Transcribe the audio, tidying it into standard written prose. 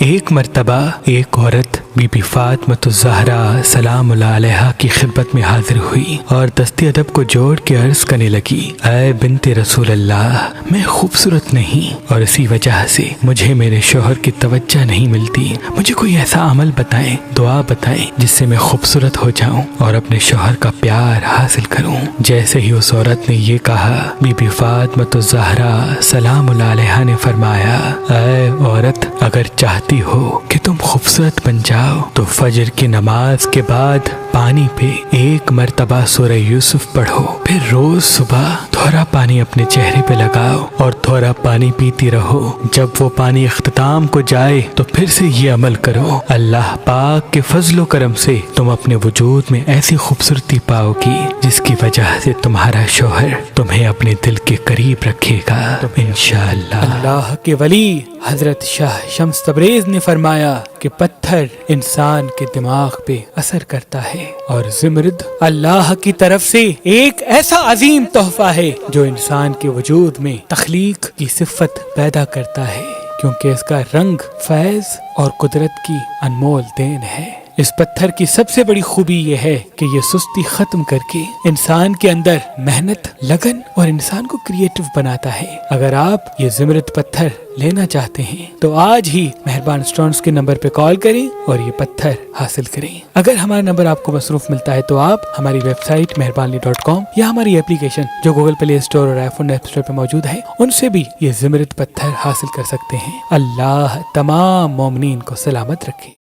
ایک مرتبہ ایک عورت بی بی فاطمۃ الزہرا سلام اللہ علیہا کی خدمت میں حاضر ہوئی اور دست ادب کو جوڑ کے عرض کرنے لگی، اے بنت رسول اللہ، میں خوبصورت نہیں اور اسی وجہ سے مجھے میرے شوہر کی توجہ نہیں ملتی۔ مجھے کوئی ایسا عمل بتائیں، دعا بتائیں جس سے میں خوبصورت ہو جاؤں اور اپنے شوہر کا پیار حاصل کروں۔ جیسے ہی اس عورت نے یہ کہا، بی بی فاطمۃ الزہرا سلام اللہ علیہا نے فرمایا، اے عورت، اگر چاہتی ہو کہ تم خوبصورت بن جاؤ تو فجر کی نماز کے بعد پانی پہ ایک مرتبہ سورہ یوسف پڑھو، پھر روز صبح تھوڑا پانی اپنے چہرے پہ لگاؤ اور تھوڑا پانی پیتی رہو۔ جب وہ پانی اختتام کو جائے تو پھر سے یہ عمل کرو۔ اللہ پاک کے فضل و کرم سے تم اپنے وجود میں ایسی خوبصورتی پاؤ گی جس کی وجہ سے تمہارا شوہر تمہیں اپنے دل کے قریب رکھے گا انشاءاللہ۔ اللہ کے ولی حضرت شاہ شمس تبریز نے فرمایا کہ پتھر انسان کے دماغ پہ اثر کرتا ہے اور زمرد اللہ کی طرف سے ایک ایسا عظیم تحفہ ہے جو انسان کے وجود میں تخلیق کی صفت پیدا کرتا ہے، کیونکہ اس کا رنگ فیض اور قدرت کی انمول دین ہے۔ اس پتھر کی سب سے بڑی خوبی یہ ہے کہ یہ سستی ختم کر کے انسان کے اندر محنت، لگن اور انسان کو کریٹو بناتا ہے۔ اگر آپ یہ زمرد پتھر لینا چاہتے ہیں تو آج ہی مہربان اسٹونز کے نمبر پہ کال کریں اور یہ پتھر حاصل کریں۔ اگر ہمارا نمبر آپ کو مصروف ملتا ہے تو آپ ہماری ویب سائٹ مہربانی.com یا ہماری اپلیکیشن جو گوگل پلے اسٹور اور آئی فون ایپ اسٹور پہ موجود ہے ان سے بھی یہ زمرد پتھر حاصل کر سکتے ہیں۔ اللہ تمام مومنین کو سلامت رکھے۔